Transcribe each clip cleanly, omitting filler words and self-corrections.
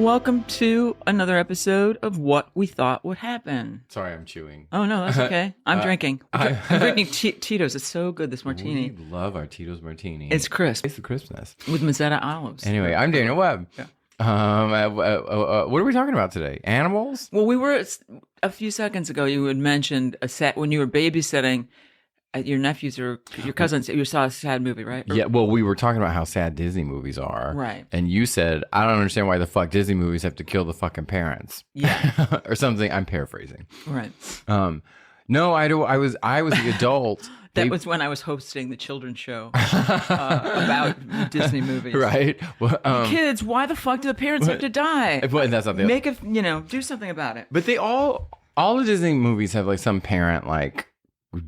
Welcome to another episode of What We Thought Would Happen. Sorry, I'm chewing. Oh, no, that's okay. I'm drinking. I'm drinking Tito's. It's so good, this martini. We love our Tito's martini. It's crisp. It's the crispness. With Mazzetta olives. Anyway, I'm Daniel Webb. Yeah. What are we talking about today? Animals? Well, we were, a few seconds ago, you had mentioned when you were babysitting your nephews or your cousins, you saw a sad movie, right? Yeah, well, we were talking about how sad Disney movies are. Right. And you said, I don't understand why the fuck Disney movies have to kill the fucking parents. Yeah. Or something. I'm paraphrasing. Right. No, I was the adult. That was when I was hosting the children's show about Disney movies. Right. Well, kids, why the fuck do the parents have to die? But that's not the Make it, do something about it. But they all the Disney movies have like some parent like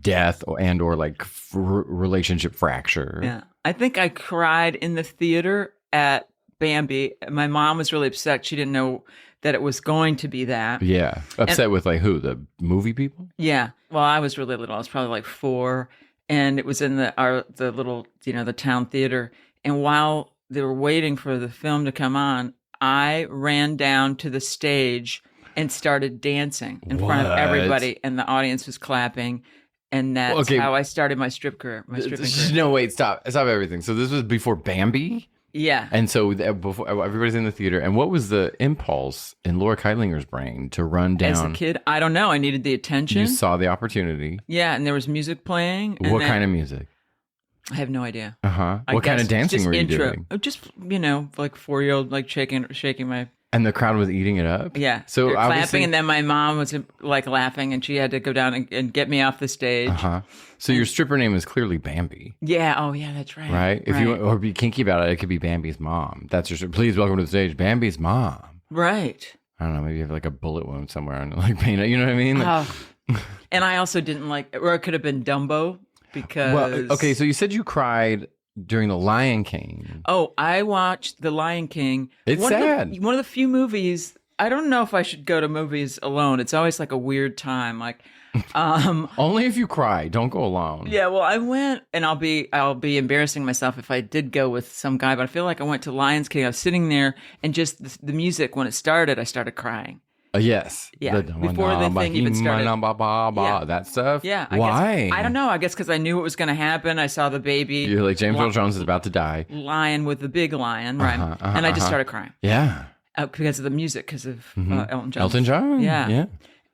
death or like relationship fracture. Yeah. I think I cried in the theater at Bambi. My mom was really upset. She didn't know that it was going to be that. Yeah. Upset with like who? The movie people? Yeah. Well, I was really little. I was probably like 4. And it was in the little, the town theater. And while they were waiting for the film to come on, I ran down to the stage and started dancing in front of everybody. And the audience was clapping. And that's how I started my stripping career. No, wait, stop everything. So this was before Bambi? Yeah. And so before everybody's in the theater. And what was the impulse in Laura Keitlinger's brain to run down? As a kid, I don't know. I needed the attention. You saw the opportunity. Yeah, and there was music playing. What kind of music? I have no idea. Uh-huh. What kind of dancing were you doing? Just, like 4-year-old, like shaking my... And the crowd was eating it up? Yeah. So clapping, and then my mom was like laughing, and she had to go down and get me off the stage. Uh-huh. So your stripper name is clearly Bambi. Yeah. Oh, yeah, that's right. Right? If you or be kinky about it could be Bambi's mom. That's your please welcome to the stage, Bambi's mom. Right. I don't know, maybe you have like a bullet wound somewhere and like paint it, you know what I mean? Like, and I also didn't like, or it could have been Dumbo because... Well, okay, so you said you cried during The Lion King. Oh, I watched The Lion King. It's sad. One of the few movies. I don't know if I should go to movies alone. It's always like a weird time. Like, only if you cry. Don't go alone. Yeah, well, I went, and I'll be embarrassing myself if I did go with some guy. But I feel like I went to Lion King. I was sitting there, and just the music when it started, I started crying. Yes. Yeah. Before the thing even started. Yeah. That stuff? Yeah. Why? I don't know. I guess because I knew it was going to happen. I saw the baby. You're like, James Earl Jones is about to die. Lion with the big lion, right? And I just started crying. Yeah. Because of the music, because of Elton John. Elton John? Yeah.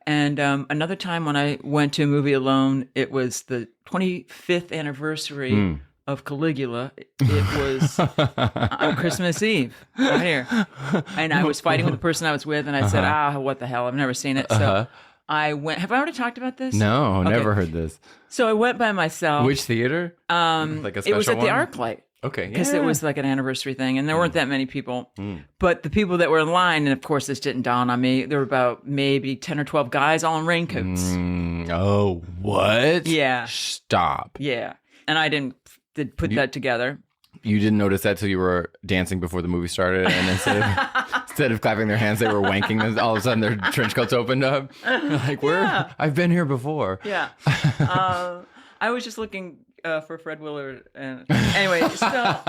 And another time when I went to a movie alone, it was the 25th anniversary of Caligula. It was on Christmas Eve, right here. And I was fighting with the person I was with, and I said, what the hell? I've never seen it. So I went. Have I already talked about this? No, never heard this. So I went by myself. Which theater? Like a special one? It was at the ArcLight. Okay. Because it was like an anniversary thing, and there weren't that many people. But the people that were in line, and of course this didn't dawn on me, there were about maybe 10 or 12 guys all in raincoats. Oh, what? Yeah. Stop. Yeah. And I didn't put that together. You didn't notice that till you were dancing before the movie started, and instead of clapping their hands, they were wanking, and all of a sudden their trench coats opened up. Like, I've been here before. Yeah. I was just looking for Fred Willard. And anyway, so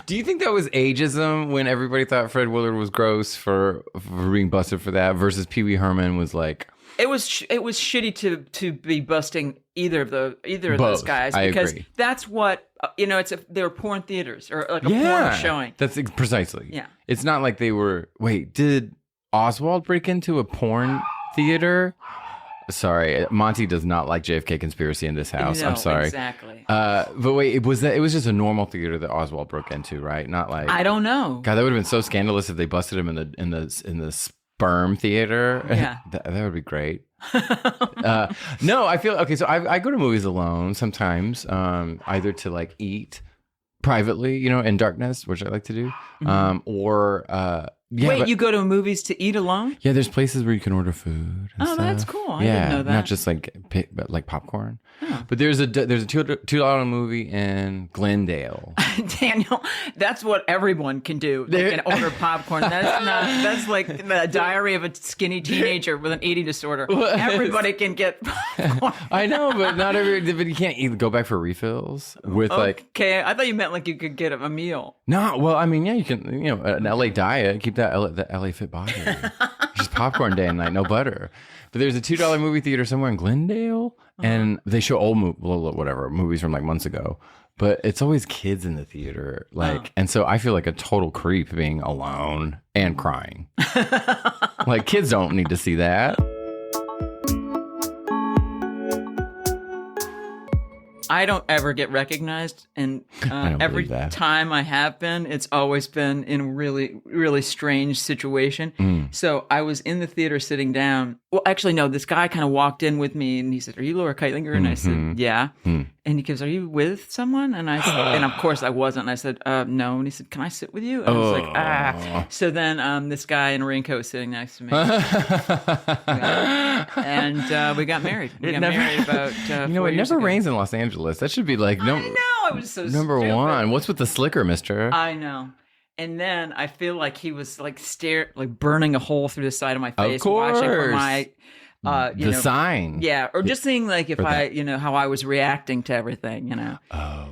do you think that was ageism when everybody thought Fred Willard was gross for being busted for that versus Pee Wee Herman was like... It was shitty to be busting either of those guys because agree. That's what they were porn theaters or like a porn showing. That's precisely. Yeah. It's not like they were. Wait, did Oswald break into a porn theater? Sorry, Monty does not like JFK conspiracy in this house. No, I'm sorry. Exactly. But wait, it was just a normal theater that Oswald broke into, right? Not like I don't know. God, that would have been so scandalous if they busted him in the sperm theater. Yeah, that would be great. No, I feel okay. So I go to movies alone sometimes, either to like eat privately, in darkness, which I like to do, or Yeah, Wait, you go to movies to eat alone? Yeah, there's places where you can order food. And stuff. That's cool. I didn't know that. Not just but like popcorn. Oh. But there's a $2 movie in Glendale. Daniel, that's what everyone can do. They can order popcorn. That's like the diary of a skinny teenager with an eating disorder. Everybody can get popcorn. I know, but but you can't go back for refills with Okay, I thought you meant like you could get a meal. No, well, I mean, yeah, you can, an LA diet, keep that LA fit body. Just popcorn day and night, no butter. But there's a $2 movie theater somewhere in Glendale, and they show old movies from like months ago. But it's always kids in the theater, and so I feel like a total creep being alone and crying. Like kids don't need to see that. I don't ever get recognized, and every time I have been, it's always been in a really, really strange situation. So I was in the theater sitting down. Well, actually, no, this guy kind of walked in with me, and he said, "Are you Laura Kightlinger?" And I said, "Yeah." And he goes, "Are you with someone?" And I said, and of course I wasn't. And I said, "No." And he said, "Can I sit with you?" And I was like, "Ah." So then this guy in a raincoat was sitting next to me, and we got married. We got married about 4 it years never ago. rains in Los Angeles. That should be like I know. I was so number stupid. one. What's with the slicker, mister? I know. And then I feel like he was like burning a hole through the side of my face, watching for my sign. Yeah, or just seeing like if how I was reacting to everything,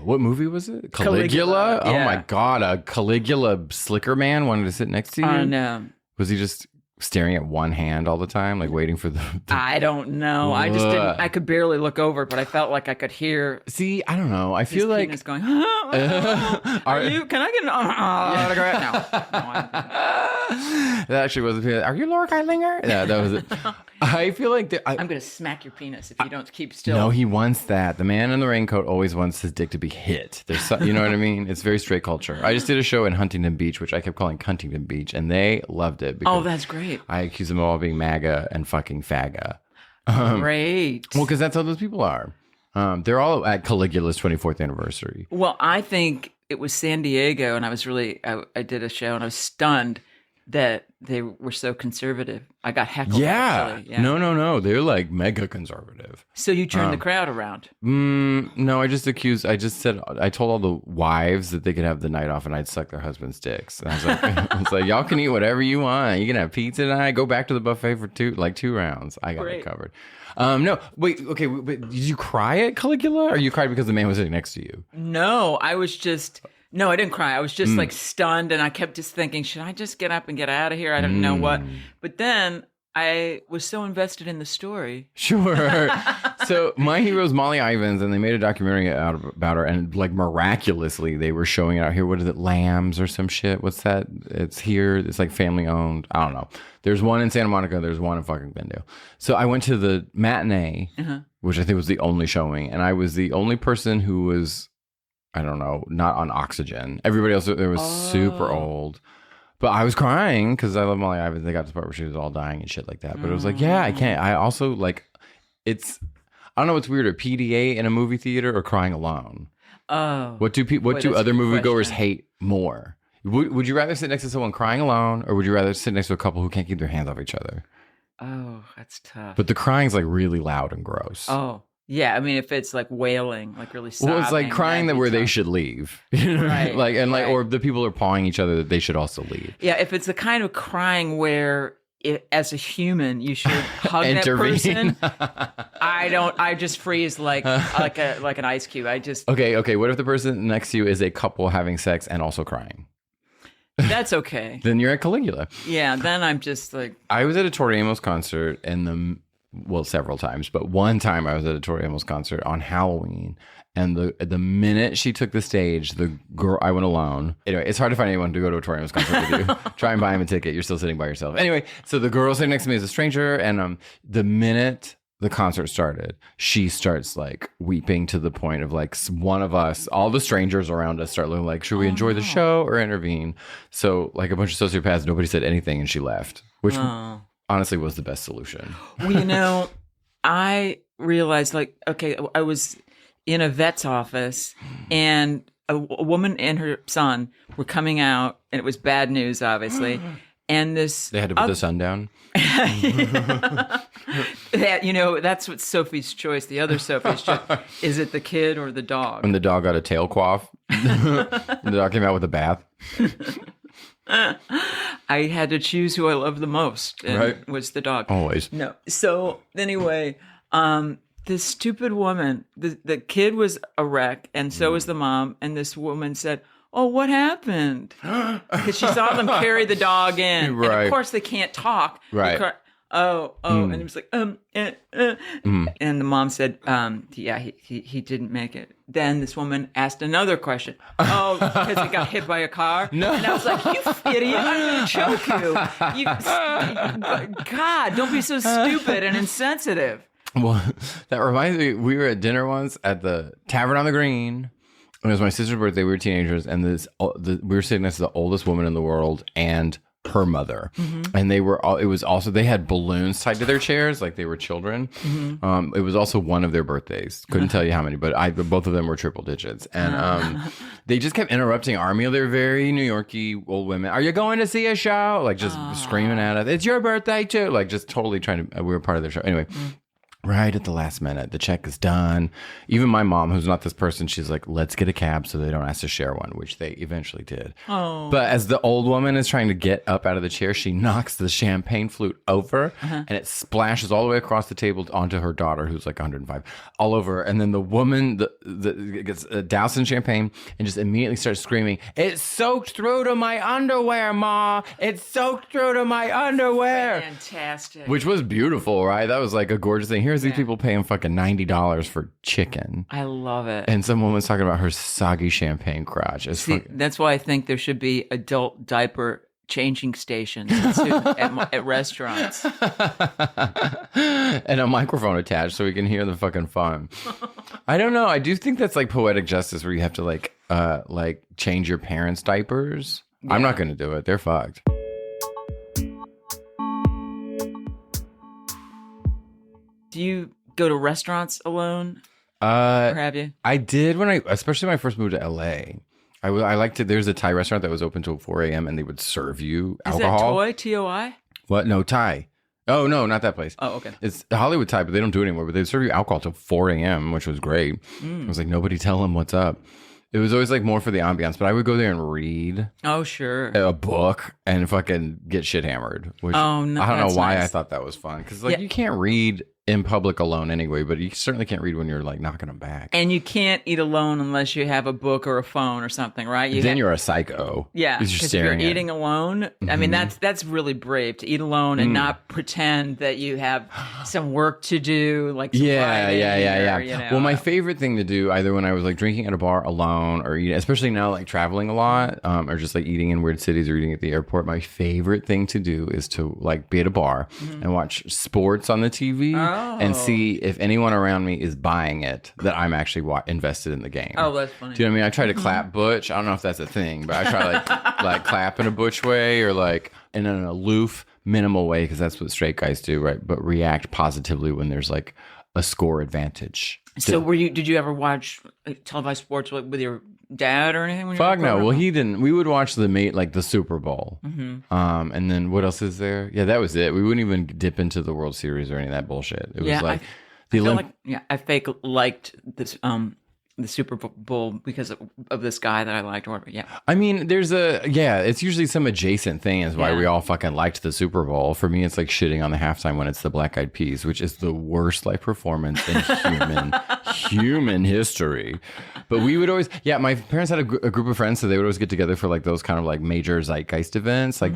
What movie was it? Caligula? Yeah. Oh my God, a Caligula slicker man wanted to sit next to you? I know. Was he just staring at one hand all the time, like waiting for the I don't know. I just didn't. I could barely look over, but I felt like I could hear. See, I don't know. I feel like penis going. Are you? Can I get an autograph now? That actually wasn't. Are you Laura Kightlinger? Yeah, that was it. I feel like I'm going to smack your penis if you don't keep still. No, he wants that. The man in the raincoat always wants his dick to be hit. There's, you know what I mean? It's very straight culture. I just did a show in Huntington Beach, which I kept calling Huntington Beach, and they loved it. Oh, that's great. I accuse them of all being MAGA and fucking fagga. Great. Well, because that's how those people are. They're all at Caligula's 24th anniversary. Well, I think it was San Diego, and I was I did a show, and I was stunned that they were so conservative. I got heckled. Yeah. Yeah. No. They're like mega conservative. So you turned the crowd around. No, I told all the wives that they could have the night off and I'd suck their husband's dicks. And I was like, y'all can eat whatever you want. You can have pizza tonight. Go back to the buffet for two rounds. I got it covered. No, wait, okay. Wait, did you cry at Caligula or you cried because the man was sitting next to you? No, I was just... No, I didn't cry. I was just like stunned, and I kept just thinking, should I just get up and get out of here? I didn't know what. But then I was so invested in the story. Sure. So my hero's Molly Ivins, and they made a documentary about her, and like miraculously they were showing it out here. What is it, Lambs or some shit? What's that? It's here. It's like family owned. I don't know. There's one in Santa Monica. There's one in fucking Glendale. So I went to the matinee, which I think was the only showing, and I was the only person who was... I don't know, not on oxygen. Everybody else there was super old. But I was crying because I love Molly Ivins. They got to the part where she was all dying and shit like that. But it was like, yeah, I can't. I also like, I don't know what's weirder, PDA in a movie theater or crying alone. Oh. What do other moviegoers hate more? Would you rather sit next to someone crying alone or would you rather sit next to a couple who can't keep their hands off each other? Oh, that's tough. But the crying's like really loud and gross. Oh. Yeah, I mean, if it's like wailing, like really sobbing. Well, it's like crying that where they should leave, right? Or the people are pawing each other that they should also leave. Yeah, if it's the kind of crying where, as a human, you should hug that person. I just freeze like an ice cube. Okay. What if the person next to you is a couple having sex and also crying? That's okay. Then you're at Caligula. Yeah. Then I'm just like. I was at a Tori Amos concert several times, but one time I was at a Tori Amos concert on Halloween, and the minute she took the stage, the girl, I went alone. Anyway, it's hard to find anyone to go to a Tori Amos concert with you. Try and buy him a ticket. You're still sitting by yourself. Anyway, so the girl sitting next to me is a stranger, and the minute the concert started, she starts like weeping to the point of like one of us, all the strangers around us start looking like, should we enjoy the show or intervene? So like a bunch of sociopaths, nobody said anything, and she left, which... honestly was the best solution. Well, I realized I was in a vet's office and a woman and her son were coming out, and it was bad news, obviously. And this... They had to put the sun down? That's what Sophie's choice, the other Sophie's choice. Is it the kid or the dog? When the dog got a tail coif. The dog came out with a bath. I had to choose who I loved the most, and it was the dog. Always. No. So anyway, this stupid woman, the kid was a wreck, and so was the mom. And this woman said, "Oh, what happened?" Because she saw them carry the dog in. Right. And of course, they can't talk. Right. And it was like, And the mom said, yeah, he didn't make it. Then this woman asked another question. Oh, because he got hit by a car? No. And I was like, you idiot, I'm going to choke you. God, don't be so stupid and insensitive. Well, that reminds me, we were at dinner once at the Tavern on the Green. It was my sister's birthday. We were teenagers, and we were sitting next to the oldest woman in the world and her mother. Mm-hmm. And they had balloons tied to their chairs like they were children. Mm-hmm. It was also one of their birthdays. Couldn't tell you how many, but both of them were triple digits. And they just kept interrupting our meal. They're very New Yorky old women. Are you going to see a show? Like just screaming at us. It's your birthday too. Like just totally trying to. We were part of their show anyway. Mm-hmm. Right at the last minute, the check is done. Even my mom, who's not this person, she's like, let's get a cab so they don't ask to share one, which they eventually did. Oh. But as the old woman is trying to get up out of the chair, she knocks the champagne flute over and it splashes all the way across the table onto her daughter, who's like 105, all over. And then the woman gets doused in champagne and just immediately starts screaming, "It's soaked through to my underwear, Ma! It's soaked through to my underwear!" Fantastic. Which was beautiful, right? That was like a gorgeous thing. Here's these people paying fucking $90 for chicken. I love it. And some woman's talking about her soggy champagne crotch. That's why I think there should be adult diaper changing stations at restaurants. And a microphone attached so we can hear the fucking fun. I don't know. I do think that's like poetic justice where you have to like change your parents' diapers. Yeah. I'm not going to do it. They're fucked. Do you go to restaurants alone? Or have you? I did especially when I first moved to LA. I liked it. There's a Thai restaurant that was open till 4 a.m. and they would serve you alcohol. Is that Toy? T-O-I? What? No, Thai. Oh, no, not that place. Oh, okay. It's Hollywood Thai, but they don't do it anymore. But they serve you alcohol till 4 a.m., which was great. I was like, nobody tell them what's up. It was always like more for the ambiance, but I would go there and read. Oh, sure. A book and fucking get shit hammered. Which I don't know why I thought that was fun. Because you can't read in public alone anyway, but you certainly can't read when you're like knocking them back. And you can't eat alone unless you have a book or a phone or something, right? You're a psycho. Yeah, because if you're eating alone, I mean, that's really brave to eat alone and not pretend that you have some work to do, like some writing. Well, my favorite thing to do, either when I was like drinking at a bar alone or eating, especially now like traveling a lot, or just like eating in weird cities or eating at the airport, my favorite thing to do is to like be at a bar and watch sports on the TV. And see if anyone around me is buying it, that I'm actually invested in the game. Oh, that's funny. Do you know what I mean? I try to clap butch. I don't know if that's a thing, but I try like clap in a butch way or like in an aloof, minimal way, because that's what straight guys do, right? But react positively when there's like a score advantage. So did you ever watch televised sports with your dad or anything? Fuck no. Well, he didn't. We would watch the Super Bowl. Mm-hmm. And then what else is there? Yeah, that was it. We wouldn't even dip into the World Series or any of that bullshit. It was like I fake liked this the Super Bowl because of this guy that I liked or whatever. Yeah. I mean, it's usually some adjacent thing is why we all fucking liked the Super Bowl. For me, it's like shitting on the halftime when it's the Black Eyed Peas, which is the worst live performance in human history. But we would always, my parents had a group of friends, so they would always get together for like those kind of like major zeitgeist events. Like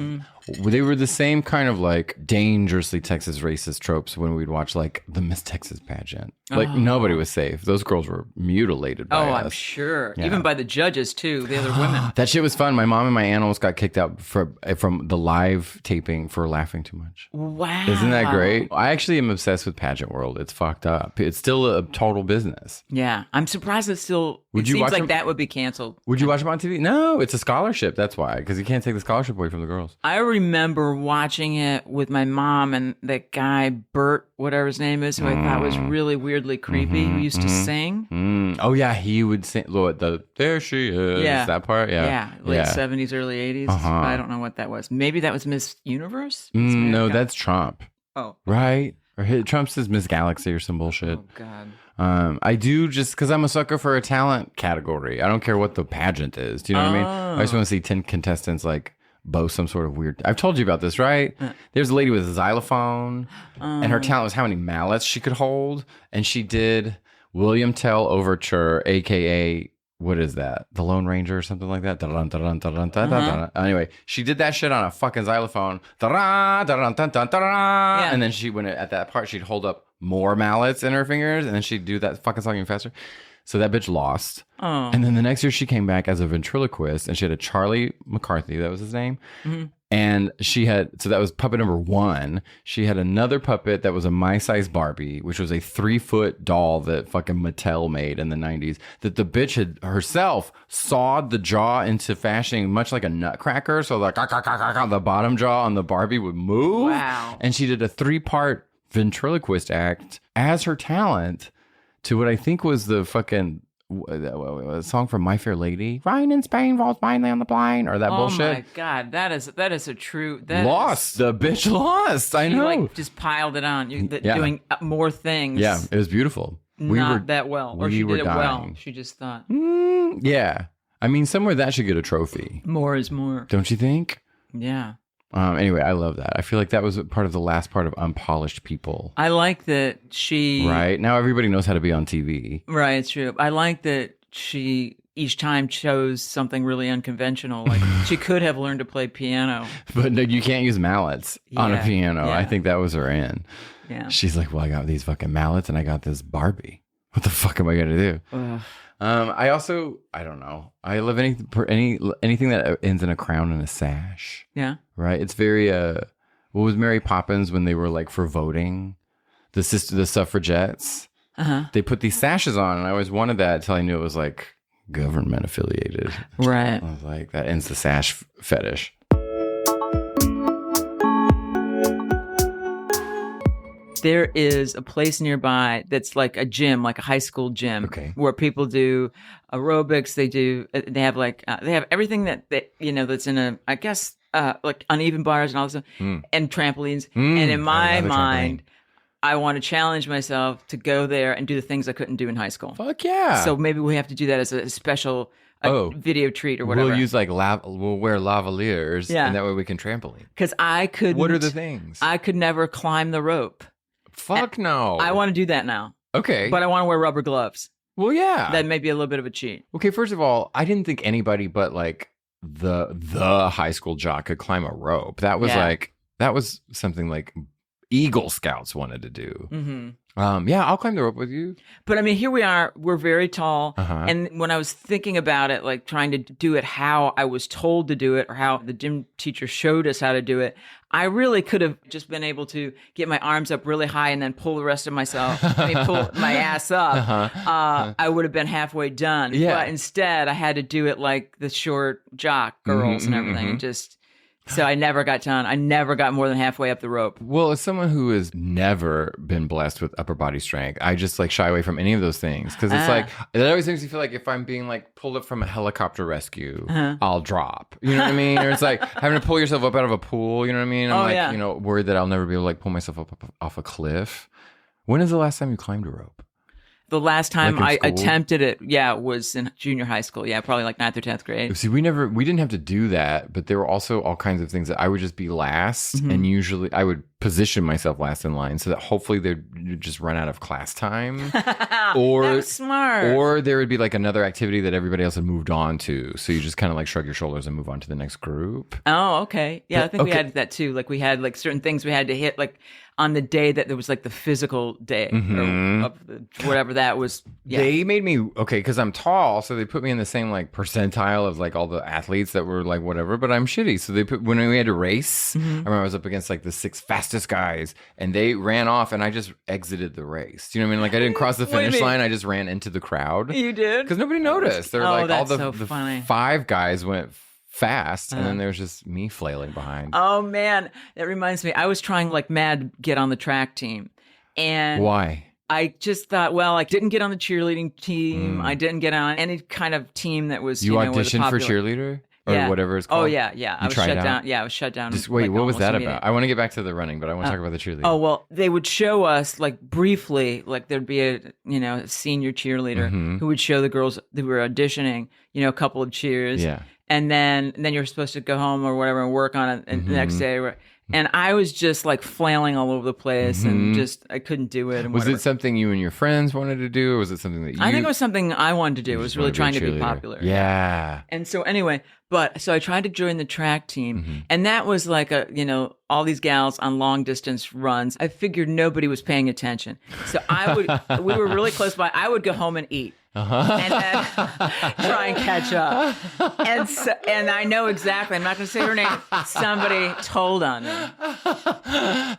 they were the same kind of like dangerously Texas racist tropes when we'd watch like the Miss Texas pageant. Like nobody was safe. Those girls were mutilated by us. I'm sure. Yeah. Even by the judges too, the other women. That shit was fun. My mom and my aunt almost got kicked out from the live taping for laughing too much. Wow. Isn't that great? I actually am obsessed with pageant world. It's fucked up. It's still a total business. Yeah. I'm surprised it's still Would it you seems watch like them? that would be canceled. Would you watch them on TV? No, it's a scholarship. That's why, because you can't take the scholarship away from the girls. I remember watching it with my mom and that guy, Bert, whatever his name is, who I thought was really weirdly creepy, who used to sing. Oh, yeah, he would sing. Lord, there she is. Yeah. That part, yeah. Yeah, late 70s, early 80s. I don't know what that was. Maybe that was Miss Universe? Miss No, America? that's Trump. Oh. Right? Or Trump's is Miss Galaxy or some bullshit. Oh, God. I do just because I'm a sucker for a talent category. I don't care what the pageant is. Do you know what I mean? I just want to see 10 contestants like boast some sort of weird. I've told you about this, right? There's a lady with a xylophone, and her talent was how many mallets she could hold, and she did William Tell Overture, aka what is that? The Lone Ranger or something like that. Anyway, she did that shit on a fucking xylophone. And then she, when at that part, she'd hold up more mallets in her fingers, and then she'd do that fucking song even faster. So that bitch lost. And then the next year she came back as a ventriloquist, and she had a Charlie McCarthy, that was his name. And she had, so that was puppet number 1. She had another puppet that was a my-size Barbie, which was a 3-foot doll that fucking Mattel made in the 90s, that the bitch had herself sawed the jaw into fashioning much like a nutcracker. So like the bottom jaw on the Barbie would move. Wow. And she did a 3-part ventriloquist act as her talent to what I think was the fucking a song from My Fair Lady, "Rain in Spain falls finally on the blind," or that bullshit. Oh my God, that is a true lost. The bitch lost. I know. Like just piled it on. Doing more things. Yeah, it was beautiful. Not that well, or she did it well. dying. She just thought. Yeah, I mean, somewhere that should get a trophy. More is more. Don't you think? Yeah. Anyway, I love that. I feel like that was part of the last part of Unpolished People. I like that she... Right? Now everybody knows how to be on TV. Right, it's true. I like that she each time chose something really unconventional. Like she could have learned to play piano. But no, you can't use mallets on a piano. Yeah. I think that was her in. Yeah. She's like, well, I got these fucking mallets and I got this Barbie. What the fuck am I going to do? I don't know. I love anything that ends in a crown and a sash. Yeah. Right? It's very, what was Mary Poppins when they were like for voting? The suffragettes. They put these sashes on, and I always wanted that until I knew it was like government affiliated. Right. I was like, that ends the sash fetish. There is a place nearby that's like a gym, like a high school gym, where people do aerobics. They have everything that that's in a, I guess, like uneven bars and all this stuff, and trampolines. And in my mind, I want to challenge myself to go there and do the things I couldn't do in high school. Fuck yeah. So maybe we have to do that as a special video treat or whatever. We'll use we'll wear lavaliers, and that way we can trampoline. Because I couldn't. What are the things? I could never climb the rope. Fuck no. I want to do that now. Okay. But I want to wear rubber gloves. Well, yeah. That may be a little bit of a cheat. Okay, first of all, I didn't think anybody but like the high school jock could climb a rope. That was something like Eagle Scouts wanted to do. Yeah, I'll climb the rope with you. But I mean, here we are. We're very tall. And when I was thinking about it, like trying to do it how I was told to do it or how the gym teacher showed us how to do it, I really could have just been able to get my arms up really high and then pull the rest of myself, pull my ass up. I would have been halfway done. Yeah. But instead, I had to do it like the short jock girls and everything. So I never got done. I never got more than halfway up the rope. Well, as someone who has never been blessed with upper body strength, I just like shy away from any of those things. Because it's like, it always makes me feel like if I'm being like pulled up from a helicopter rescue, I'll drop. You know what I mean? Or it's like having to pull yourself up out of a pool. You know what I mean? I'm worried that I'll never be able to like pull myself up off a cliff. When is the last time you climbed a rope? The last time I attempted it, was in junior high school. Yeah, probably like 9th or 10th grade. See, we didn't have to do that, but there were also all kinds of things that I would just be last, and usually I would position myself last in line so that hopefully they'd just run out of class time. Or that was smart. Or there would be like another activity that everybody else had moved on to, so you just kind of like shrug your shoulders and move on to the next group. Oh, okay. Yeah, I think we had that too. Like we had like certain things we had to hit like on the day that there was like the physical day or whatever that was. Yeah. They made me, because I'm tall, so they put me in the same like percentile of like all the athletes that were like whatever, but I'm shitty. So they put, when we had to race, I remember I was up against like the 6 fastest fastest guys, and they ran off, and I just exited the race. You know what I mean? Like I didn't cross the finish line. I just ran into the crowd. You did? Because nobody noticed. They're like all the funny. 5 guys went fast, and then there was just me flailing behind. Oh man, that reminds me. I was trying like mad to get on the track team, and why? I just thought, well, I didn't get on the cheerleading team. I didn't get on any kind of team that was. You auditioned for cheerleader or whatever it's called. Oh yeah. I was shut down. Yeah, I was shut down. Just wait, what was that about? I want to get back to the running, but I want to talk about the cheerleading. Oh well, they would show us like briefly, like there'd be a senior cheerleader who would show the girls who were auditioning, a couple of cheers. Yeah. And then you're supposed to go home or whatever and work on it the next day. And I was just like flailing all over the place and just I couldn't do it. And was it something you and your friends wanted to do, or was it something that you? I think it was something I wanted to do. It was really trying to be popular. Yeah. And so anyway, so I tried to join the track team, and that was like all these gals on long distance runs. I figured nobody was paying attention, so we were really close by. I would go home and eat. And then try and catch up. And I know exactly, I'm not going to say her name, somebody told on me.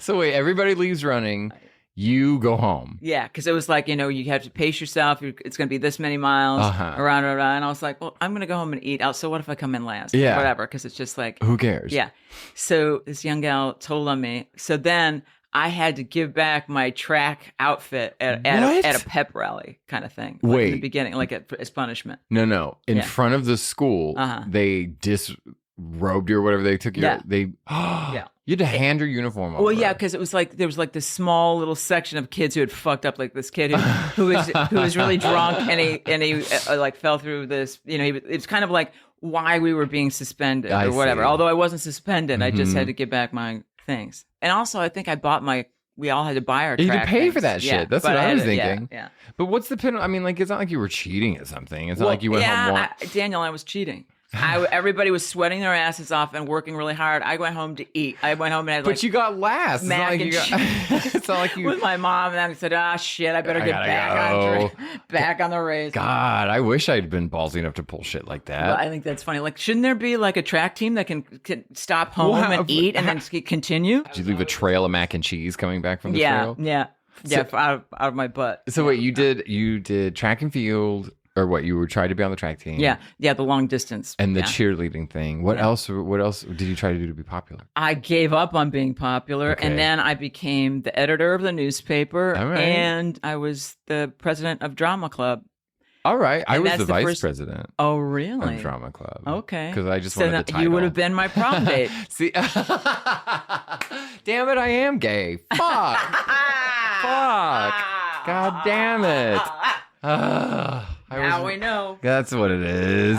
So wait, everybody leaves running. You go home. Yeah, because it was like, you have to pace yourself. It's going to be this many miles, around. And I was like, well, I'm going to go home and eat. So what if I come in last? Yeah. Whatever, because it's just like. Who cares? Yeah. So this young gal told on me. So then I had to give back my track outfit at a pep rally kind of thing. Like in the beginning, like as punishment. No. In front of the school, they disrobed you or whatever. They took your, you had to hand your uniform over. Well, yeah, because it was like, there was like this small little section of kids who had fucked up, like this kid who was really drunk and he like fell through this, it's kind of like why we were being suspended or whatever. Although I wasn't suspended, I just had to give back my things. And also, I think we all had to buy our track. You had to pay things. for that shit. That's what I was thinking. Yeah. But what's the penalty? I mean, like, it's not like you were cheating at something. It's not like you went home once. Daniel, I was cheating. Everybody was sweating their asses off and working really hard. I went home to eat. I went home and had But you got last. Mac and cheese. It's not like you with my mom, and then I said, shit, I better get back on the race. God, I wish I'd been ballsy enough to pull shit like that. Well, I think that's funny. Like, shouldn't there be like a track team that can stop home and eat and then continue? Did you leave a trail of mac and cheese coming back from the trail? Yeah, out of my butt. So wait, you did track and field. Or what, you were trying to be on the track team? Yeah, the long distance. And the cheerleading thing. What else did you try to do to be popular? I gave up on being popular, and then I became the editor of the newspaper, and I was the president of Drama Club. All right. I was the vice president. Oh, really? Of Drama Club. Okay. Because I just wanted the title. You would have been my prom date. See? Damn it, I am gay. Fuck. God damn it. Now we know. That's what it is.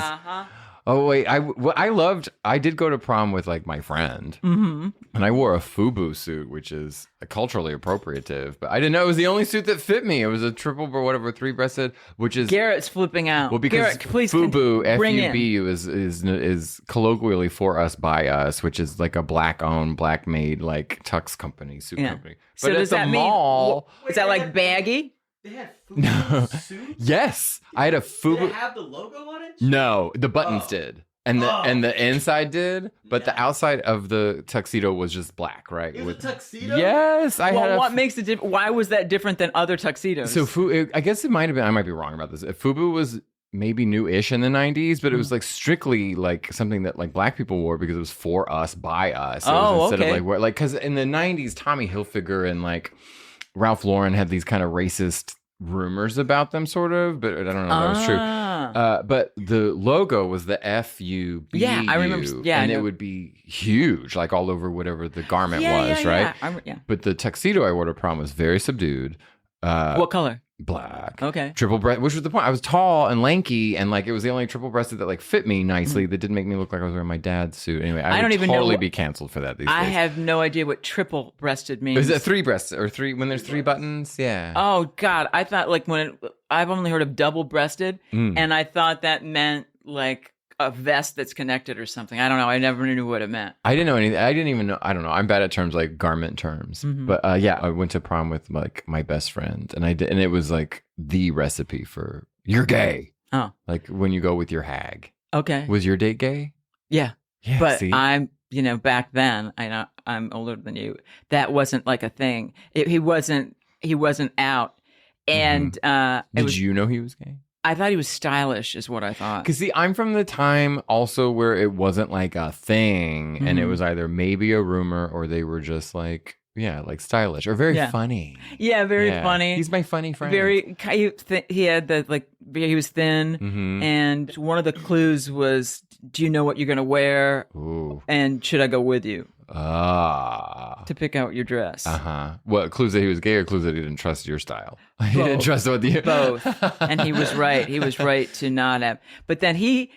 Oh wait, I did go to prom with like my friend, and I wore a FUBU suit, which is culturally appropriative, but I didn't know it was the only suit that fit me. It was a triple or whatever, 3-breasted, which is Garrett's flipping out. Well, because Garrett, please FUBU, F-U-B-U is colloquially for us by us, which is like a black-owned, black-made like tux company, suit company. But so does that mall, mean? Is that like baggy? They had FUBU suits? Yes, I had a FUBU. Did it have the logo on it? No, the buttons did. And the inside did, but the outside of the tuxedo was just black, right? It was a tuxedo? Yes, what makes it different? Why was that different than other tuxedos? So I guess it might have been. I might be wrong about this. FUBU was maybe new-ish in the 90s, but it was like strictly like something that like black people wore because it was for us, by us. Instead of like because in the 90s, Tommy Hilfiger and like Ralph Lauren had these kind of racist rumors about them, sort of, but I don't know if that was true. But the logo was the FUBU. Yeah, I remember. Yeah, and it would be huge, like all over whatever the garment was, right? Yeah. But the tuxedo I wore to prom was very subdued. What color? Black. Okay. Triple breast, which was the point. I was tall and lanky, and like it was the only triple breasted that like fit me nicely. That didn't make me look like I was wearing my dad's suit. Anyway, I don't even totally be canceled for that these days. I have no idea what triple breasted means. Is it 3-breasted or three when there's 3 buttons? Yeah. Oh God, I thought like I've only heard of double breasted, and I thought that meant like a vest that's connected or something. I don't know. I never knew what it meant. I didn't know anything. I didn't even know. I don't know. I'm bad at terms like garment terms. But I went to prom with like my best friend, and and it was like the recipe for you're gay. Oh, like when you go with your hag. Okay. Was your date gay? Yeah. Yeah. But see? I'm back then, I know I'm older than you. That wasn't like a thing. He wasn't out, and Did you know he was gay? I thought he was stylish, is what I thought. Because see, I'm from the time also where it wasn't like a thing, and it was either maybe a rumor or they were just like, like stylish or very funny. Yeah, very funny. He's my funny friend. He had the he was thin, and one of the clues was, do you know what you're going to wear? Ooh. And should I go with you? To pick out your dress. What, clues that he was gay or clues that he didn't trust your style? He didn't trust what you both. And he was right. He was right to not have. But then he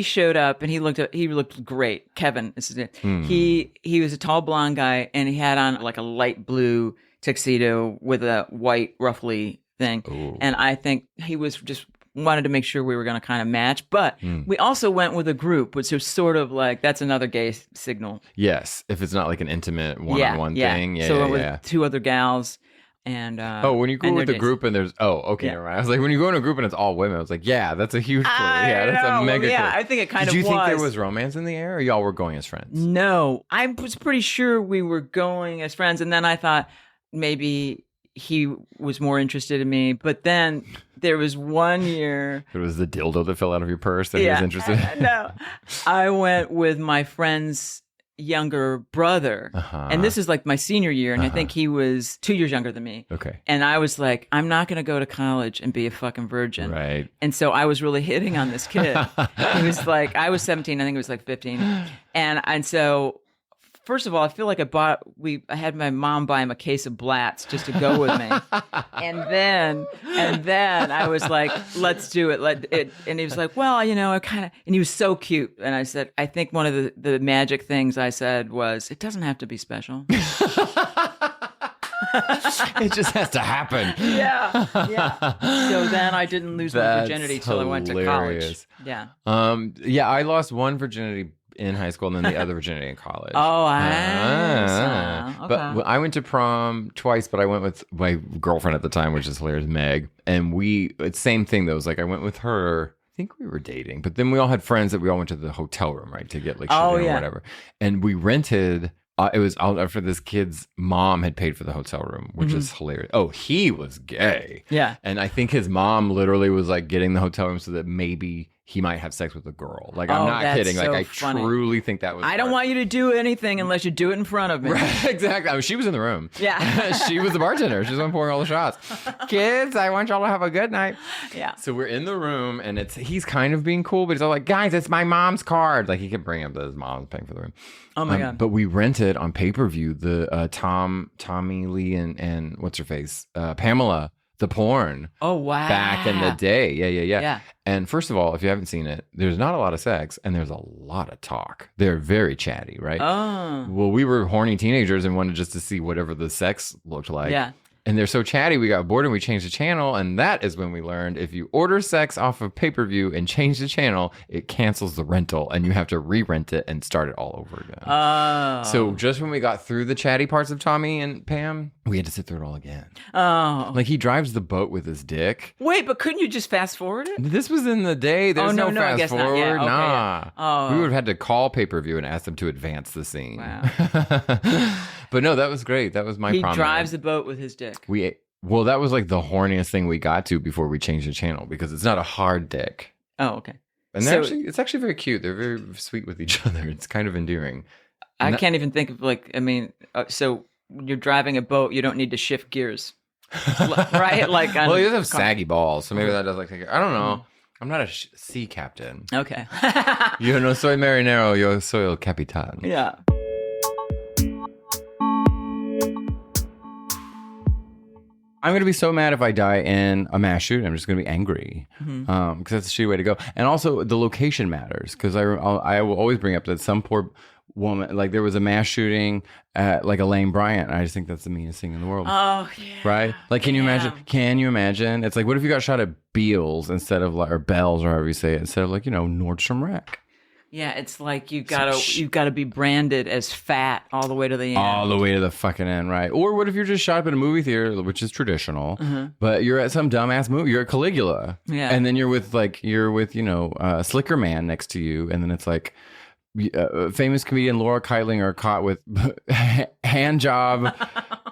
showed up and he looked great. Kevin, this is it. He was a tall blonde guy and he had on like a light blue tuxedo with a white ruffly thing. Ooh. And I think he was just wanted to make sure we were going to kind of match, but we also went with a group, which was sort of like, that's another gay signal. Yes, if it's not like an intimate one-on-one thing. So it was two other gals. And when you go with a group and there's never mind. I was like, when you go in a group and it's all women, I was like, that's a huge clue. That's a mega clue. I think it kind of was. Did you think there was was romance in the air, or y'all were going as friends? No, I was pretty sure we were going as friends, and then I thought maybe he was more interested in me. But then there was one year. It was the dildo that fell out of your purse that he was interested in? No. I went with my friend's younger brother. And this is like my senior year. And I think he was 2 years younger than me. Okay. And I was like, I'm not going to go to college and be a fucking virgin. Right. And so I was really hitting on this kid. He was like, I was 17. I think he was like 15. And so first of all, I feel like I had my mom buy him a case of Blatz just to go with me. and then I was like, let's do it. And he was like, well, I kind of, and he was so cute. And I said, I think one of the magic things I said was, it doesn't have to be special. It just has to happen. Yeah. So then I didn't lose my virginity till I went to college. Yeah. I lost one virginity in high school and then the other virginity in college. Okay. But I went to prom twice, but I went with my girlfriend at the time, which is hilarious, Meg. And it's same thing though. It was like I went with her. I think we were dating, but then we all had friends that we all went to the hotel room, right, to get like shit or whatever. And we rented. It was after this kid's mom had paid for the hotel room, which is hilarious. Oh, he was gay. Yeah. And I think his mom literally was like getting the hotel room so that maybe he might have sex with a girl. Like, I'm not kidding. So like, I funny. truly think that was. I don't want you to do anything unless you do it in front of me. Right, exactly. I mean, she was in the room. Yeah. She was the bartender. She was the one pouring all the shots. Kids, I want y'all to have a good night. Yeah. So we're in the room, and he's kind of being cool, but he's all like, guys, it's my mom's card. Like, he kept bringing up that his mom's paying for the room. Oh, my God. But we rented on pay-per-view the Tommy Lee and what's her face? Pamela. The porn. Oh, wow. Back in the day. Yeah. And first of all, if you haven't seen it, there's not a lot of sex and there's a lot of talk. They're very chatty, right? Oh. Well, we were horny teenagers and wanted just to see whatever the sex looked like. Yeah. And they're so chatty, we got bored and we changed the channel. And that is when we learned if you order sex off of pay-per-view and change the channel, it cancels the rental and you have to re-rent it and start it all over again. Oh. So just when we got through the chatty parts of Tommy and Pam, we had to sit through it all again. Oh. Like he drives the boat with his dick. Wait, but couldn't you just fast forward it? This was in the day. There's no fast I guess forward. Not. Yeah, okay, nah. yeah. Oh. We would have had to call pay-per-view and ask them to advance the scene. Wow. But no, that was great. That was my He prom drives night. the boat with his dick. Well, that was like the horniest thing we got to before we changed the channel because it's not a hard dick. Oh, okay. And it's actually very cute. They're very sweet with each other. It's kind of endearing. I can't even think of so when you're driving a boat, you don't need to shift gears. Right? Like well, he does have saggy balls, so maybe that does like take I don't know. I'm not a sea captain. Okay. Yo no soy marinero, yo soy el capitán. Yeah. I'm going to be so mad if I die in a mass shooting. I'm just going to be angry because that's a shitty way to go. And also, the location matters because I will always bring up that some poor woman, like there was a mass shooting at like Elaine Bryant. I just think that's the meanest thing in the world. Oh, yeah. Right? Like, can you imagine? Can you imagine? It's like, what if you got shot at Beals instead of like, or Bells or however you say it, instead of like, Nordstrom Rack? Yeah, it's like you've got to be branded as fat all the way to the end. All the way to the fucking end, right? Or what if you're just shot up in a movie theater, which is traditional, but you're at some dumbass movie. You're at Caligula, yeah, and then you're with Slicker Man next to you, and then it's like famous comedian Laura Kightlinger caught with hand job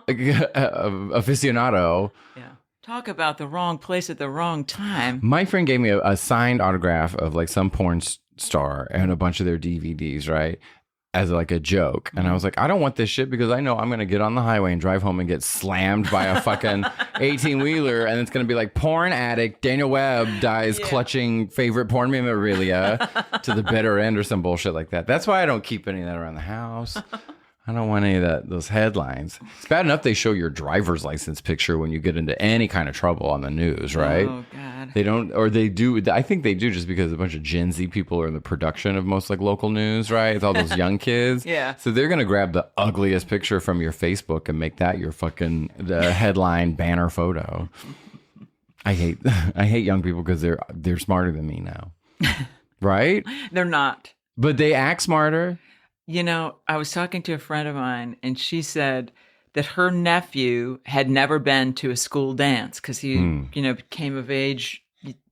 aficionado. Yeah. Talk about the wrong place at the wrong time. My friend gave me a signed autograph of like some porn star and a bunch of their DVDs, right? As like a joke. And I was like, I don't want this shit because I know I'm going to get on the highway and drive home and get slammed by a fucking 18-wheeler. And it's going to be like porn addict Daniel Webb dies clutching favorite porn memorabilia to the bitter end or some bullshit like that. That's why I don't keep any of that around the house. I don't want any of those headlines. It's bad enough they show your driver's license picture when you get into any kind of trouble on the news, right? Oh, God. They don't, or they do. I think they do just because a bunch of Gen Z people are in the production of most like local news, right? It's all those young kids. Yeah. So they're going to grab the ugliest picture from your Facebook and make that your fucking the headline banner photo. I hate young people because they're smarter than me now. Right? They're not. But they act smarter. You know, I was talking to a friend of mine, and she said that her nephew had never been to a school dance because he, came of age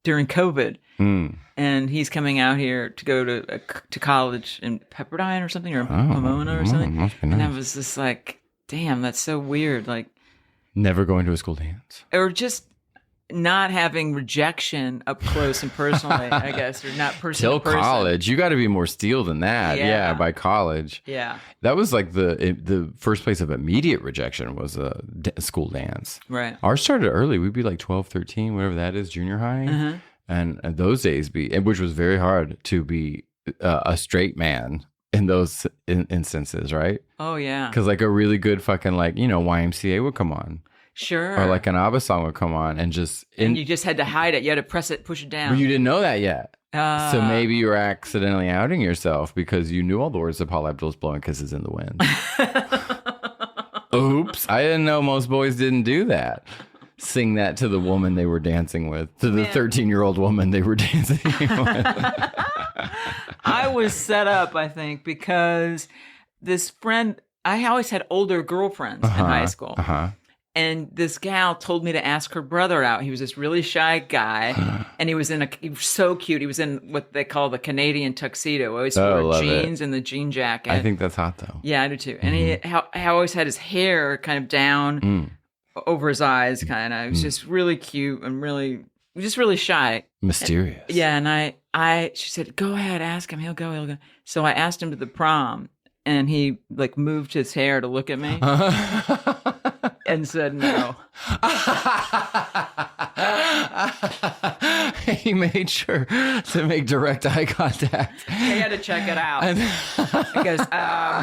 during COVID. And he's coming out here to go to college in Pepperdine or something, or Pomona or something. Must be nice. And I was just like, damn, that's so weird. Like, never going to a school dance. or just not having rejection up close and personally, I guess, or not person Till to person. college, you got to be more steel than that. Yeah. By college. Yeah, That was like the first place of immediate rejection was a school dance. right. Ours started early. We'd be like 12, 13, whatever that is, junior high. Uh-huh. And those days which was very hard to be a straight man in those instances, right? Oh, yeah. Because like a really good fucking like, YMCA would come on. Sure. Or like an ABBA song would come on and just... and you just had to hide it. You had to press it, push it down. But you didn't know that yet. So Uh, maybe you were accidentally outing yourself because you knew all the words of Paula Abdul's Blowing Kisses in the Wind. Oops. I didn't know most boys didn't do that. Sing that to the woman they were dancing with, to the 13-year-old woman they were dancing with. I was set up, I think, because this friend, I always had older girlfriends in high school. And this gal told me to ask her brother out. He was this really shy guy, and he was so cute. He was in what they call the Canadian tuxedo. Always wore jeans and the jean jacket. I think that's hot, though. Yeah, I do too. And he always had his hair kind of down over his eyes, kind of. He was just really cute and just really shy. Mysterious. And she said, go ahead, ask him. He'll go. So I asked him to the prom, and he like moved his hair to look at me. And said no. He made sure to make direct eye contact. I had to check it out. Because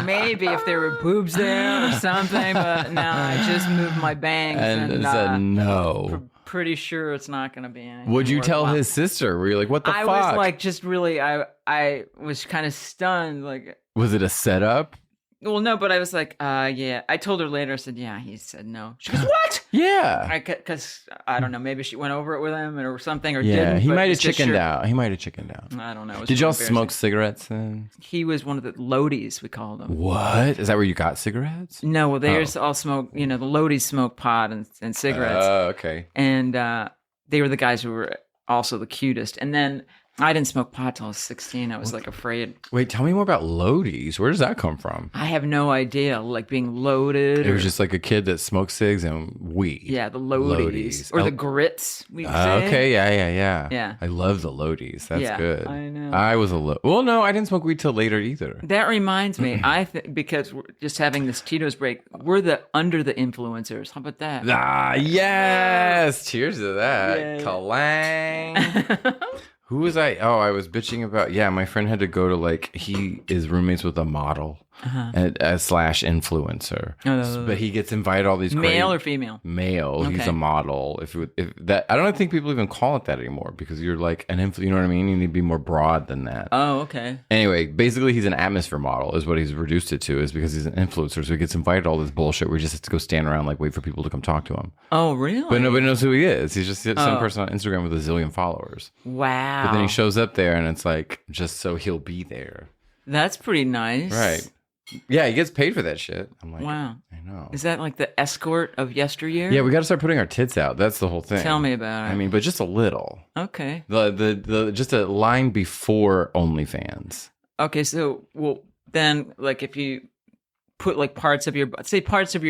maybe if there were boobs there or something, but no, I just moved my bangs And said no. Pretty sure it's not going to be anything. Would you tell worthwhile. his sister? Were you like, what the I fuck? was like, just really, I was kind of stunned. Like, was it a setup? well, no, but I was like, yeah. I told her later. I said, yeah. He said no. She goes, what? Yeah. Because I don't know. Maybe she went over it with him or something, or Yeah, didn't. he but might have it's just chickened out. He might have chickened out. I don't know. It was Did y'all really smoke cigarettes then? He was one of the loadies, we called them. What? Is that where you got cigarettes? No, well, they all smoke, the loadies smoke pot and cigarettes. Oh, okay. And they were the guys who were also the cutest. And then I didn't smoke pot till I was 16. I was like afraid. Wait, tell me more about loadies. Where does that come from? I have no idea, like being loaded. It was just like a kid that smoked cigs and weed. Yeah, the loadies. Or the grits, we would say. Okay, yeah. Yeah. I love the loadies. That's good. I know. I was well, no, I didn't smoke weed till later either. That reminds me, because we're just having this Tito's break, we're under the influencers. How about that? Ah, yes. Cheers to that. Yay. Kalang. Who was I? Oh, I was bitching about. Yeah, my friend had to go to he is roommates with a model and / influencer. But he gets invited all these Male or female? Male. He's Okay. a model. If that, I don't think people even call it that anymore because you're like an influ. You know what I mean? You need to be more broad than that. Oh, okay. Anyway, basically, he's an atmosphere model, is what he's reduced it to, is because he's an influencer. So he gets invited to all this bullshit where he just has to go stand around, wait for people to come talk to him. Oh, really? But nobody knows who he is. He's just some person on Instagram with a zillion followers. Wow. But then he shows up there and it's like, just so he'll be there. That's pretty nice. Right. Yeah, he gets paid for that shit. I'm like, Wow. I know. Is that like the escort of yesteryear? Yeah, we got to start putting our tits out. That's the whole thing. Tell me about it. I mean, but just a little. Okay. The just a line before OnlyFans. Okay, so well then, like if you put like parts of your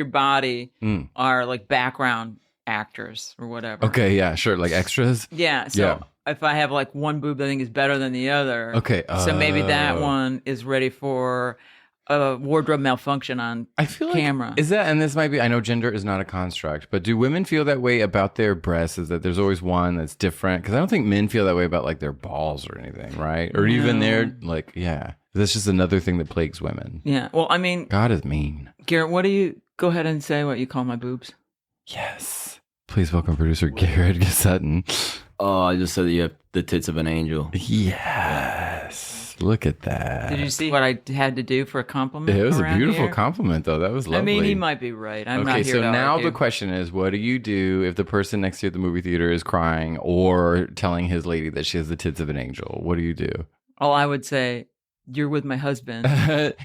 body are like background actors or whatever. Okay, yeah, sure, like extras. Yeah. So if I have like one boob that I think is better than the other, Okay, so maybe that one is ready for a wardrobe malfunction on I feel camera. Like, is that, and this might be, I know gender is not a construct, but do women feel that way about their breasts? Is that there's always one that's different? Because I don't think men feel that way about like their balls or anything, right? Or even their, like, yeah. That's just another thing that plagues women. Yeah. Well, I mean, God is mean. Garrett, what do you, go ahead and say what you call my boobs. Yes. Please welcome producer Garrett Sutton. Oh, I just said that you have the tits of an angel. Yes. Look at that. Did you see what I had to do for a compliment? It was a beautiful here? compliment, though. That was lovely. I mean, he might be right. I'm not here so to now argue. the question is, what do you do if the person next to you at the movie theater is crying or telling his lady that she has the tits of an angel? What do you do? Oh, I would say, you're with my husband.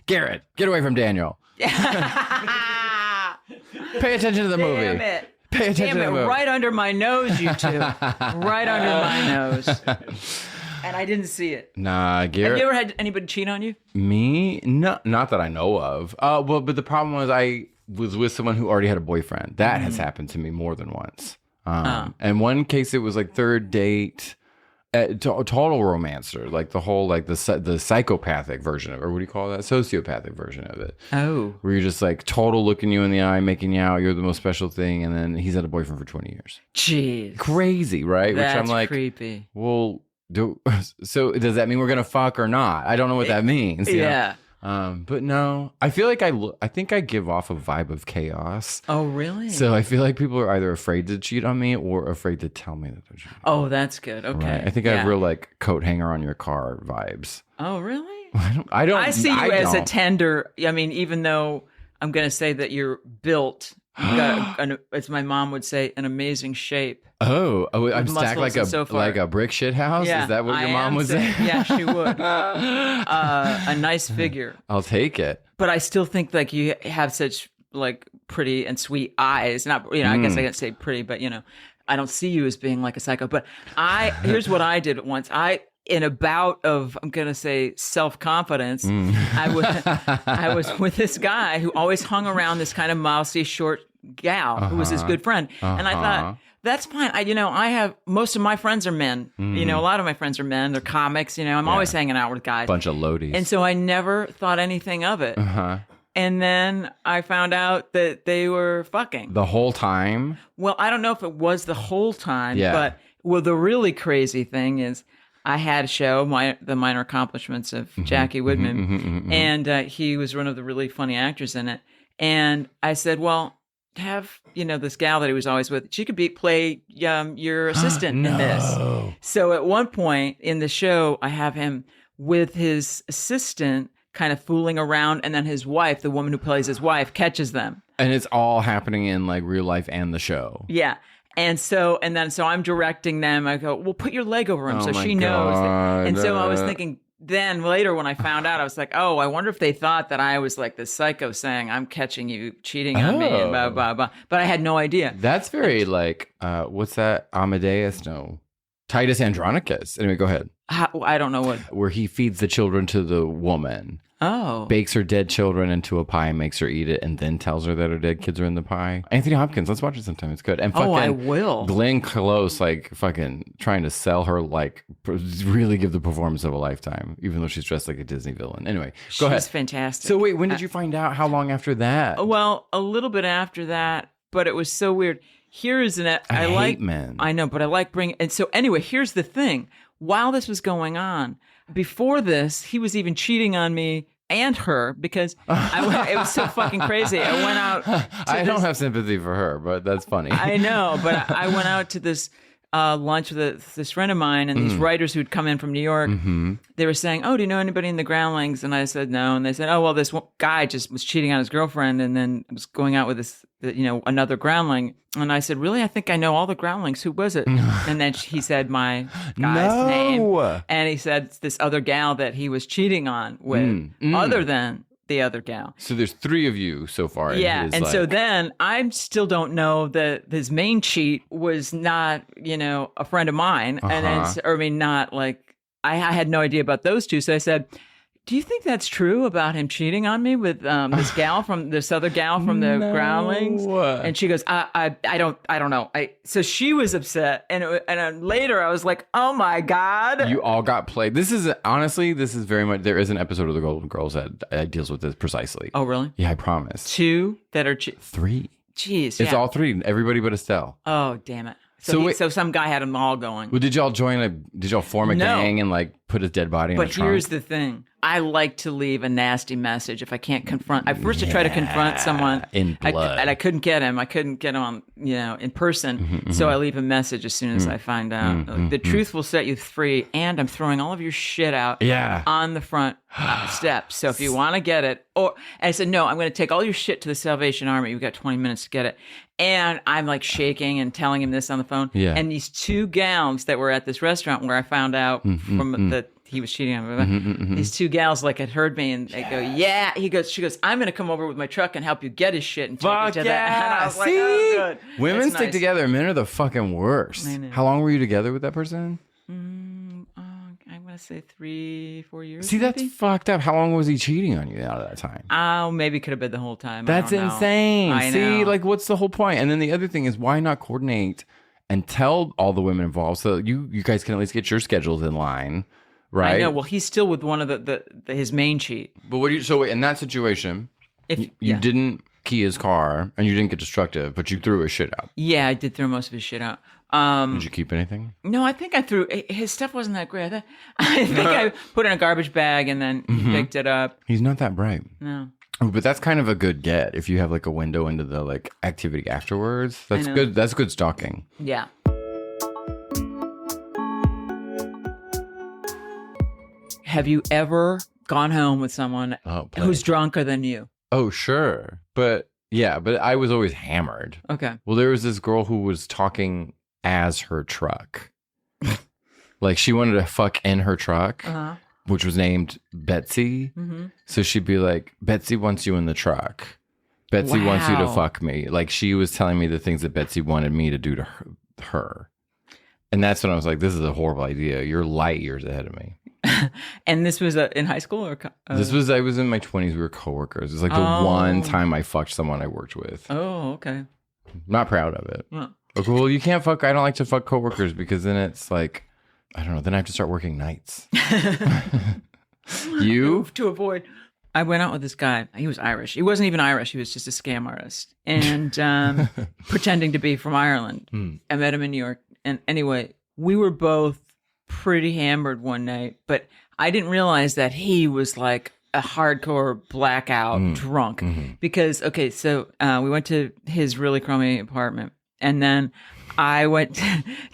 Garrett, get away from Daniel. Pay attention to the movie. Damn it. Pay attention to the movie. Right under my nose, you two. Right under my nose. And I didn't see it. Nah, Garrett. Have you ever had anybody cheat on you? Me? No, not that I know of. Well, but the problem was I was with someone who already had a boyfriend. That has happened to me more than once. And one case, it was like third date. Total romancer, like the whole, like the psychopathic version of it, or what do you call that? Sociopathic version of it. Oh. Where you're just like total looking you in the eye, making you out, you're the most special thing, and then he's had a boyfriend for 20 years. Jeez. Crazy, right? That's which I'm like, creepy. well, so does that mean we're gonna fuck or not? I don't know what that means. You Yeah. know? But no, I feel like I think I give off a vibe of chaos. Oh, really? So I feel like people are either afraid to cheat on me or afraid to tell me that they're cheating. Oh, that's good. Okay. Right. I think I have real like coat hanger on your car vibes. Oh, really? I don't. I see you as a don't. tender. I mean, even though I'm going to say that you're built, you got, as my mom would say, an amazing shape. Oh, I'm stacked like muscles and like a brick shit house. Yeah, Is that what your I mom am would say? Yeah, she would. A nice figure. I'll take it. But I still think like you have such like pretty and sweet eyes. Not, I guess I can't say pretty, but I don't see you as being like a psycho. But here's what I did once. In a bout of, I'm going to say, self-confidence, I was with this guy who always hung around this kind of mousy, short gal who was his good friend. And I thought, that's fine. I have, most of my friends are men. A lot of my friends are men. They're comics. I'm always hanging out with guys. Bunch of loadies. And so I never thought anything of it. And then I found out that they were fucking. The whole time? Well, I don't know if it was the whole time, Yeah. but the really crazy thing is I had a show, The Minor Accomplishments of Jackie Woodman, and he was one of the really funny actors in it. And I said, well, have, this gal that he was always with, she could play your assistant in this. So at one point in the show, I have him with his assistant kind of fooling around, and then his wife, the woman who plays his wife, catches them. And it's all happening in like real life and the show. Yeah. And so I'm directing them. I go, well, put your leg over him so she knows. And so I was thinking, then later when I found out, I was like, oh, I wonder if they thought that I was like this psycho saying, I'm catching you cheating on me and blah, blah, blah. But I had no idea. That's very like, what's that? Amadeus? No. Titus Andronicus. Anyway, go ahead. I don't know what. Where he feeds the children to the woman. Oh. Bakes her dead children into a pie, makes her eat it, and then tells her that her dead kids are in the pie. Anthony Hopkins, let's watch it sometime. It's good. And fucking I will. Glenn Close, like fucking trying to sell her, like really give the performance of a lifetime, even though she's dressed like a Disney villain. Anyway, go ahead. She's fantastic. So wait, when did you find out? How long after that? Well, a little bit after that, but it was so weird. Here is I hate like men. I know, but I like bringing. And so anyway, here's the thing. While this was going on, before this, he was even cheating on me and her because it was so fucking crazy. I went out. I don't have sympathy for her, but that's funny. I know, but I went out to this lunch with this friend of mine, and these writers who'd come in from New York. They were saying, "Oh, do you know anybody in the Groundlings?" And I said no, and they said, "Oh, well, this guy just was cheating on his girlfriend, and then was going out with this, another Groundling." And I said, "Really? I think I know all the Groundlings. Who was it?" And then he said my guy's name, and he said this other gal that he was cheating on with, other than the other gal. So there's 3 of you so far. Yeah, and so then I still don't know that his main cheat was not, a friend of mine, and then, not like I had no idea about those two. So I said, Do you think that's true about him cheating on me with this other gal from the Groundlings? And she goes, I don't know. So she was upset, and later I was like, oh my God, you all got played. This is very much. There is an episode of The Golden Girls that deals with this precisely. Oh really? Yeah, I promise. 2 that are 3. Jeez, it's all 3. Everybody but Estelle. Oh damn it. So some guy had them all going. Well, did y'all form a gang and like put his dead body in the trunk? But here's the thing. I like to leave a nasty message if I can't confront. I try to confront someone in blood. and I couldn't get him. I couldn't get him on, in person. So I leave a message as soon as I find out. The truth will set you free, and I'm throwing all of your shit out on the front steps. So if you want to get it, and I said, no, I'm going to take all your shit to the Salvation Army. You've got 20 minutes to get it. And I'm like shaking and telling him this on the phone. Yeah. And these 2 gals that were at this restaurant where I found out from that he was cheating on me. These 2 gals had heard me, and they go, yeah. She goes, I'm going to come over with my truck and help you get his shit and take it to that. And I was like, oh, good. Women stick together. Men are the fucking worst. How long were you together with that person? I'm going to say 3-4 years. See, that's fucked up. How long was he cheating on you out of that time? Oh, maybe could have been the whole time. That's insane. See, like, what's the whole point? And then the other thing is, why not coordinate and tell all the women involved so you guys can at least get your schedules in line, right? I know. Well, he's still with one of his main cheat. But what do you? So in that situation, if you didn't key his car and you didn't get destructive, but you threw his shit out. Yeah, I did throw most of his shit out. Did you keep anything? No, I think I threw his stuff. Wasn't that great? I think I put it in a garbage bag and then he picked it up. He's not that bright. No. But that's kind of a good get if you have like a window into the like activity afterwards. That's good. That's good stalking. Yeah. Have you ever gone home with someone who's drunker than you? Oh, sure. But I was always hammered. Okay. Well, there was this girl who was talking as her truck. Like she wanted to fuck in her truck, which was named Betsy. Mm-hmm. So she'd be like, Betsy wants you in the truck. Betsy wants you to fuck me. Like she was telling me the things that Betsy wanted me to do to her. And that's when I was like, this is a horrible idea. You're light years ahead of me. And this was in high school? Or I was in my 20s. We were coworkers. It was like the one time I fucked someone I worked with. Oh, okay. Not proud of it. Yeah. Okay, well, you can't fuck. I don't like to fuck coworkers because then it's like, I don't know. Then I have to start working nights. You? To avoid. I went out with this guy. He was Irish. He wasn't even Irish. He was just a scam artist and pretending to be from Ireland. I met him in New York. And anyway, we were both pretty hammered one night, but I didn't realize that he was like a hardcore blackout drunk because, so we went to his really crummy apartment and then I went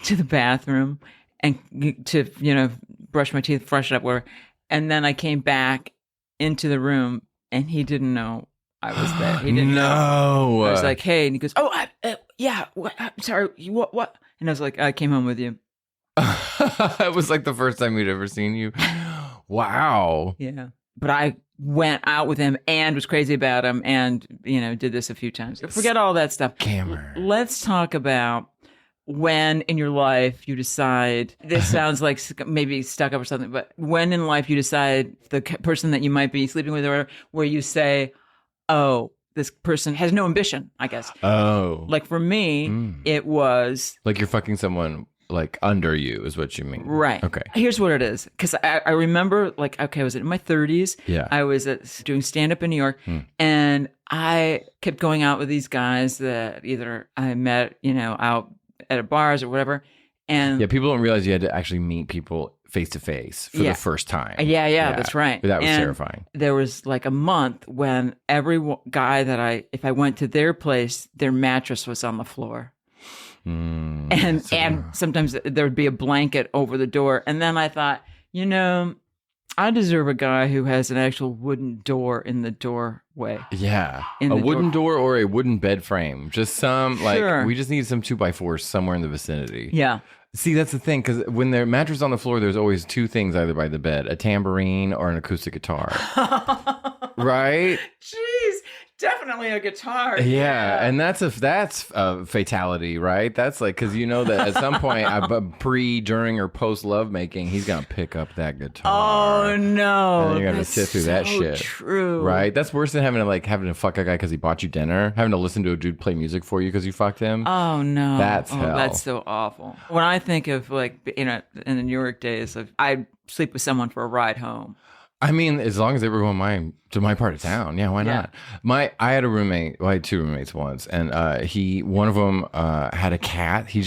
to the bathroom and to, brush my teeth, freshen up, whatever. And then I came back into the room and he didn't know I was there. He didn't know. I was like, hey, and he goes, yeah, I'm sorry, what? And I was like, I came home with you. It was like the first time we'd ever seen you. Wow. Yeah. But I went out with him and was crazy about him and, did this a few times. Forget all that stuff. Cameron. Let's talk about when in your life you decide, this sounds like maybe stuck up or something, but when in life you decide the person that you might be sleeping with or where you say, oh, this person has no ambition, I guess. Oh. Like for me, it was... Like you're fucking someone like under you is what you mean. Right. Okay. Here's what it is. Because I remember I was in my 30s. Yeah. I was doing stand-up in New York. And I kept going out with these guys that either I met, out at bars or whatever. And yeah, people don't realize you had to actually meet people face to face for the first time. Yeah, that's right. That was terrifying. There was like a month when every guy that if I went to their place, their mattress was on the floor. And sometimes there would be a blanket over the door. And then I thought, I deserve a guy who has an actual wooden door in the doorway. Yeah. A wooden door or a wooden bed frame. Just some, we just need some 2x4s somewhere in the vicinity. Yeah. See, that's the thing, because when there's mattress on the floor, there's always two things either by the bed, a tambourine or an acoustic guitar. Right? Jeez. definitely a guitar. Yeah, and that's a fatality, right? That's like, because you know that at some point, pre, during, or post lovemaking, he's gonna pick up that guitar. Oh no! And you're gonna sit through that shit. True, right? That's worse than having to fuck a guy because he bought you dinner, having to listen to a dude play music for you because you fucked him. Oh no, that's hell. That's so awful. When I think of like in the New York days, I'd sleep with someone for a ride home. I mean, as long as they were going to my part of town, yeah, why not? I had a roommate. Well, I had 2 roommates once, and one of them had a cat. He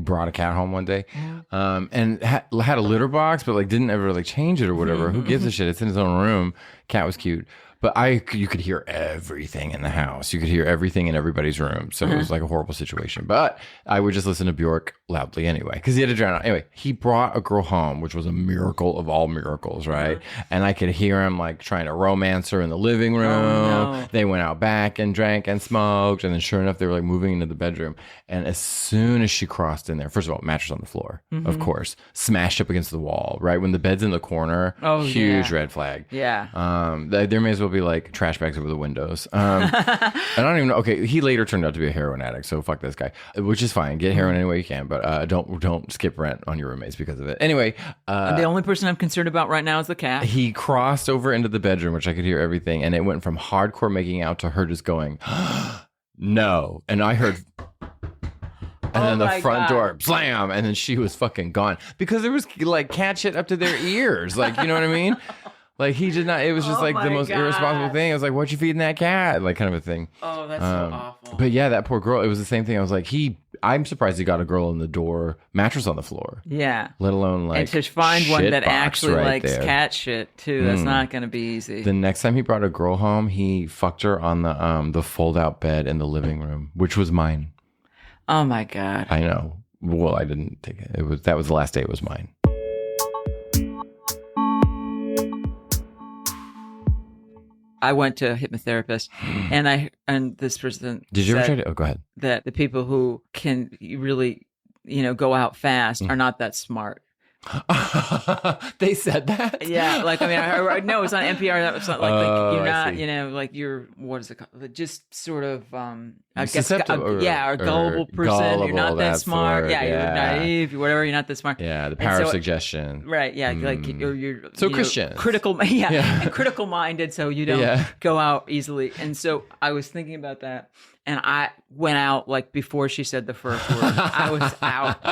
brought a cat home one day, and had a litter box, but like didn't ever like change it or whatever. Who gives a shit? It's in his own room. Cat was cute. But you could hear everything in the house. You could hear everything in everybody's room. So it was like a horrible situation. But I would just listen to Bjork loudly anyway, because he had to drown out. Anyway, he brought a girl home, which was a miracle of all miracles, right? And I could hear him like trying to romance her in the living room. Oh, no. They went out back and drank and smoked. And then sure enough, they were like moving into the bedroom. And as soon as she crossed in there, first of all, mattress on the floor, of course, smashed up against the wall, right? When the bed's in the corner, huge red flag. Yeah. There may as well be like trash bags over the windows. I don't even know. Okay, he later turned out to be a heroin addict, so fuck this guy, which is fine. Get heroin any way you can, but don't skip rent on your roommates because of it. Anyway, the only person I'm concerned about right now is the cat. He crossed over into the bedroom, which I could hear everything, and it went from hardcore making out to her just going, no, and I heard. And then the front door, slam, and then she was fucking gone because there was like cat shit up to their ears, like, you know what I mean? Like he did not. It was just like the most irresponsible thing. I was like, "What you feeding that cat?" Like kind of a thing. Oh, that's so awful. But yeah, that poor girl. It was the same thing. I was like, I'm surprised he got a girl in the door, mattress on the floor. Yeah. Let alone like, and to find one that actually right likes there. Cat shit too. That's not going to be easy. The next time he brought a girl home, he fucked her on the fold out bed in the living room, which was mine. Oh my God. I know. Well, I didn't take it. That was the last day. It was mine. I went to a hypnotherapist, and this person. Did you ever try to? Oh, go ahead. That the people who can really, go out fast are not that smart. They said that? Yeah, like I know it's on NPR. That was not like you're not, like you're what is it called? Just sort of I guess a gullible person. Gullible, you're not that smart. Yeah, you're naive. Whatever. You're not that smart. Yeah, the power of suggestion. Right. Yeah, like you're so Christian, critical. Yeah, and critical minded, so you don't go out easily. And so I was thinking about that. And I went out like before she said the first word. I was out,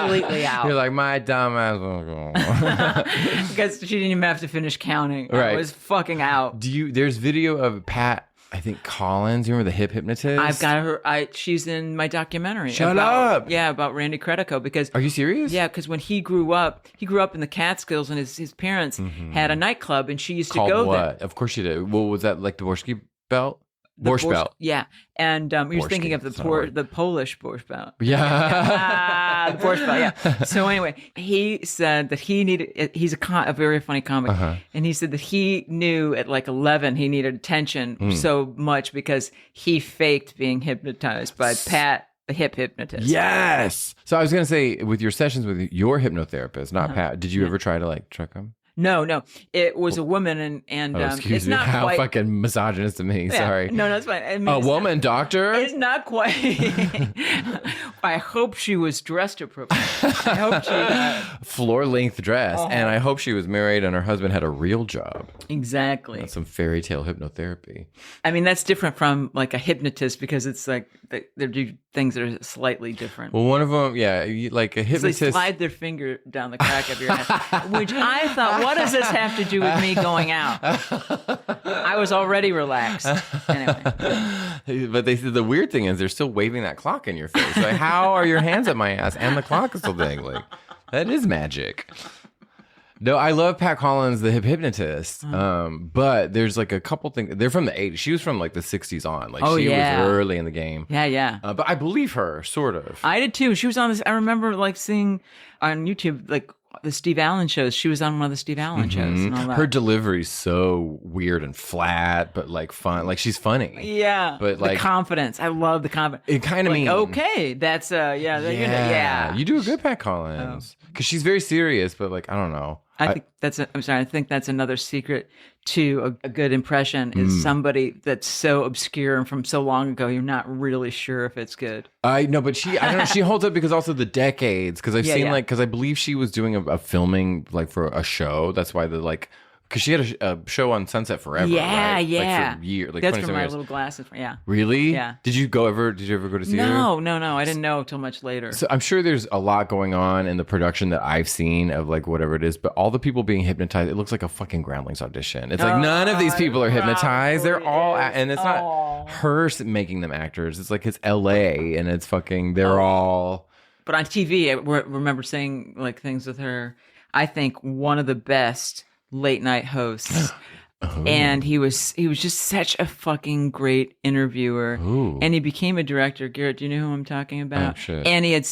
completely out. You're like, my dumb ass. Because she didn't even have to finish counting. Right. I was fucking out. There's video of Pat, I think Collins, you remember the hip hypnotist? I've got her. She's in my documentary. Shut up. Yeah, about Randy Credico. Because are you serious? Yeah, because when he grew up in the Catskills, and his parents had a nightclub, and she used to go there. Of course she did. Well, was that like the Borsky belt? Borscht Belt. Yeah. And you're thinking of the Polish Borscht Belt. Yeah. The Borscht Belt, yeah. So anyway, he said that he's a very funny comic. And he said that he knew at like 11 he needed attention so much because he faked being hypnotized by Pat, the hip hypnotist. Yes. So I was going to say, with your sessions with your hypnotherapist, not Pat, did you ever try to like trick him? No. It was a woman, and excuse it's me. not How quite fucking misogynist to me. Yeah. Sorry. No, it's fine. I mean, a woman doctor? It's not quite. I hope she was dressed appropriately. I hope she floor-length dress, and I hope she was married and her husband had a real job. Exactly. That's some fairy tale hypnotherapy. I mean, that's different from like a hypnotist because it's like they do things that are slightly different. Well, one of them, like a hypnotist. They slide their finger down the crack of your head, which I thought, what does this have to do with me going out? I was already relaxed. Anyway. But they said the weird thing is they're still waving that clock in your face. Like, how are your hands at my ass and the clock is still dangling? That is magic. No, I love Pat Collins, the hip hypnotist. But there's like a couple things. They're from the 80s. She was from like the 60s on. Like she was early in the game. Yeah. But I believe her, sort of. I did too. She was on this. I remember like seeing on YouTube like the Steve Allen shows. She was on one of the Steve Allen shows and all that. Her delivery's so weird and flat, but like fun. Like she's funny. Yeah. But like the confidence. I love the confidence. It kind of like, means okay, that's You do a good Pat Collins. Because she's very serious, but like, I don't know. I think I think that's another secret to a good impression is somebody that's so obscure and from so long ago, you're not really sure if it's good. I know, but I don't know, she holds up because also the decades. Because I've seen because I believe she was doing a filming like for a show. That's why because she had a show on Sunset Forever. Yeah, right? yeah. Like for years, like that's 27 for my years. little glasses. Yeah. Really? Yeah. Did you ever go to see her? No. I didn't know till much later. So I'm sure there's a lot going on in the production that I've seen of like whatever it is, but all the people being hypnotized, it looks like a fucking Groundlings audition. It's like none of these people are hypnotized. They're all, and it's not her making them actors. It's like it's LA and it's fucking, they're all. But on TV, I remember saying like things with her. I think one of the best late night hosts. And he was just such a fucking great interviewer. Ooh. And he became a director. Garrett, do you know who I'm talking about? Oh, shit. And he had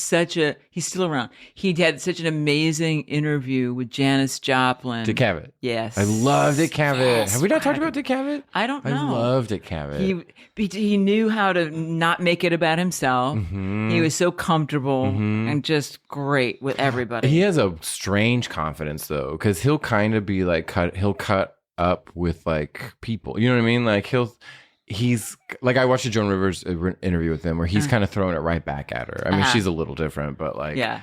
he's still around. He had such an amazing interview with Janis Joplin. Dick Cavett. Yes. I love Dick Cavett. Yes. Have we not talked about Dick Cavett? I don't know. I love Dick Cavett. He knew how to not make it about himself. Mm-hmm. He was so comfortable and just great with everybody. He has a strange confidence though, because he'll kind of be like he'll cut up with like people, you know what I mean? Like he's like, I watched a Joan Rivers interview with him where he's kind of throwing it right back at her. I mean, she's a little different, but like, I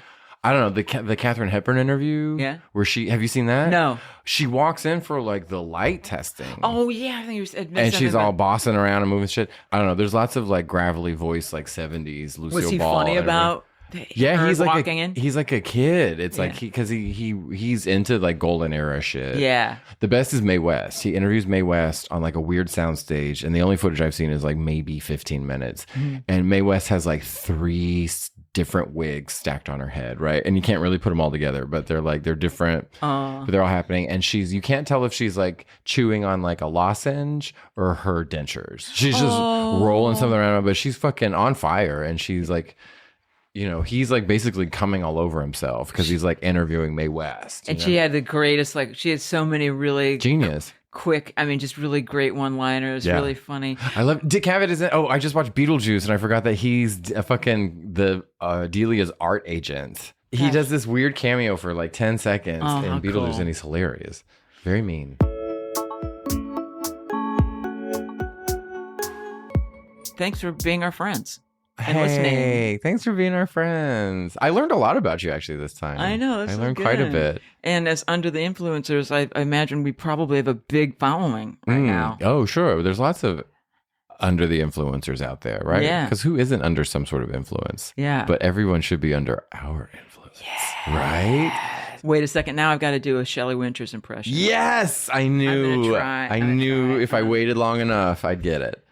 don't know, the Katharine Hepburn interview. Yeah. Where have you seen that? No. She walks in for like the light testing. Oh yeah, I think you said. And she's all bossing around and moving shit. I don't know. There's lots of like gravelly voice, like 70s Lucille Ball. Was he funny about? Yeah, he's like walking in. He's like a kid. It's like because he's into like golden era shit. Yeah. The best is Mae West. He interviews Mae West on like a weird soundstage, and the only footage I've seen is like maybe 15 minutes. And Mae West has like 3 different wigs stacked on her head, right? And you can't really put them all together, but they're different. But they're all happening, and you can't tell if she's like chewing on like a lozenge or her dentures. She's just rolling something around, but she's fucking on fire, and she's like. You know, he's like basically coming all over himself because he's like interviewing Mae West. And she had the greatest, like, she had so many really genius, quick, I mean, just really great one-liners, really funny. I love Dick Cavett. I just watched Beetlejuice and I forgot that he's a fucking Delia's art agent. He does this weird cameo for like 10 seconds in Beetlejuice and he's hilarious. Very mean. Thanks for being our friends. Hey, thanks for being our friends. I learned a lot about you actually this time. I know. I learned quite a bit. And as Under the Influencers, I imagine we probably have a big following right now. Oh, sure. There's lots of Under the Influencers out there, right? Yeah. Because who isn't under some sort of influence? Yeah. But everyone should be under our influence. Yeah. Right? Wait a second. Now I've got to do a Shelly Winters impression. Yes, I knew. I knew if I waited long enough, I'd get it.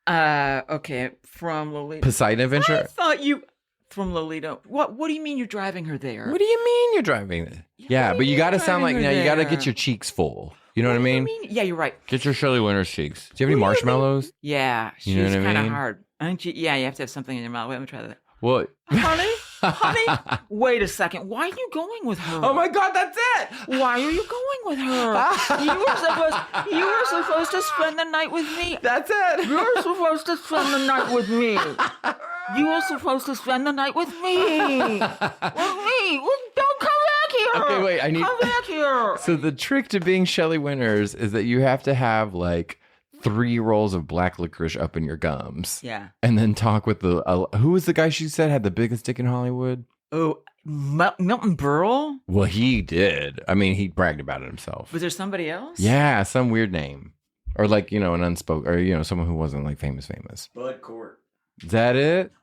Okay, from Lolita. Poseidon Adventure? I thought you... From Lolita. What do you mean you're driving her there? What do you mean you're driving? Yeah, but you got to sound like... You got to get your cheeks full. You know what I mean? Yeah, you're right. Get your Shirley Winters cheeks. Do you have any marshmallows? Yeah, she's You know what I kind of mean? hard. Aren't you? Yeah, you have to have something in your mouth. Wait, let me try that. What? Honey, wait a second. Why are you going with her? Oh my God, that's it! Why are you going with her? You were supposed to spend the night with me. That's it! You're supposed to spend the night with me. You were supposed to spend the night with me. Don't come back here. Okay, wait, Come back here. So the trick to being Shelly Winters is that you have to have like 3 rolls of black licorice up in your gums. Yeah. And then talk with who was the guy she said had the biggest dick in Hollywood? Oh, Milton Berle? Well, he did. I mean, he bragged about it himself. Was there somebody else? Yeah, some weird name. Or like, an unspoken, or, someone who wasn't like famous. Bud Court. Is that it?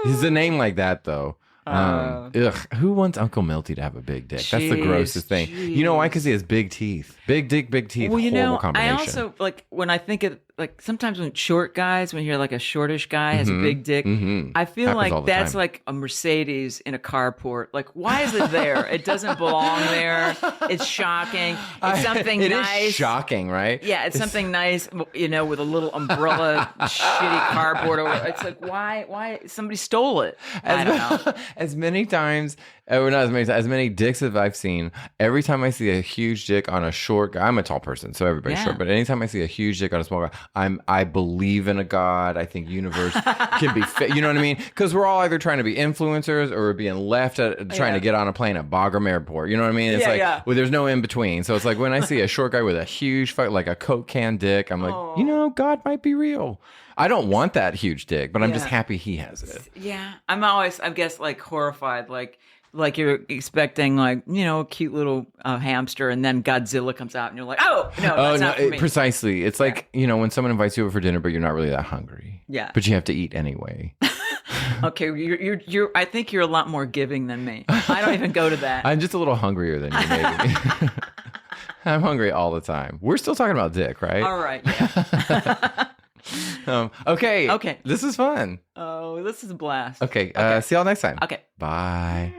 He's a name like that, though. Who wants Uncle Milty to have a big dick? That's the grossest thing. You know why? Because he has big teeth. Big dick, big teeth. Well, horrible combination. I also, like, when I think of, like, sometimes when short guys, when you hear, like, a shortish guy has a big dick, I feel Happens all like the that's time. like a Mercedes in a carport. Like, why is it there? It doesn't belong there. It's shocking. It's something nice. It is shocking, right? Yeah, it's something nice, with a little umbrella, shitty cardboard. It's like, why? Somebody stole it. I don't know. As many times, or not as many times, as many dicks as I've seen, every time I see a huge dick on a short guy, I'm a tall person, so everybody's short, but anytime I see a huge dick on a small guy, I believe in a God. I think universe can be you know what I mean? Because we're all either trying to be influencers or we're being left trying to get on a plane at Bagram Airport. You know what I mean? It's well, there's no in between. So it's like when I see a short guy with a huge like a Coke can dick, I'm like, God might be real. I don't want that huge dick, but I'm just happy he has it. Yeah, I'm always, I guess, like horrified, like you're expecting, like, a cute little hamster, and then Godzilla comes out, and you're like, oh no, that's not for me. Precisely. It's like when someone invites you over for dinner, but you're not really that hungry. Yeah, but you have to eat anyway. Okay, you're. I think you're a lot more giving than me. I don't even go to that. I'm just a little hungrier than you, maybe. I'm hungry all the time. We're still talking about dick, right? All right. Yeah. Okay. This is fun. Oh, this is a blast. Okay. See y'all next time. Okay. Bye.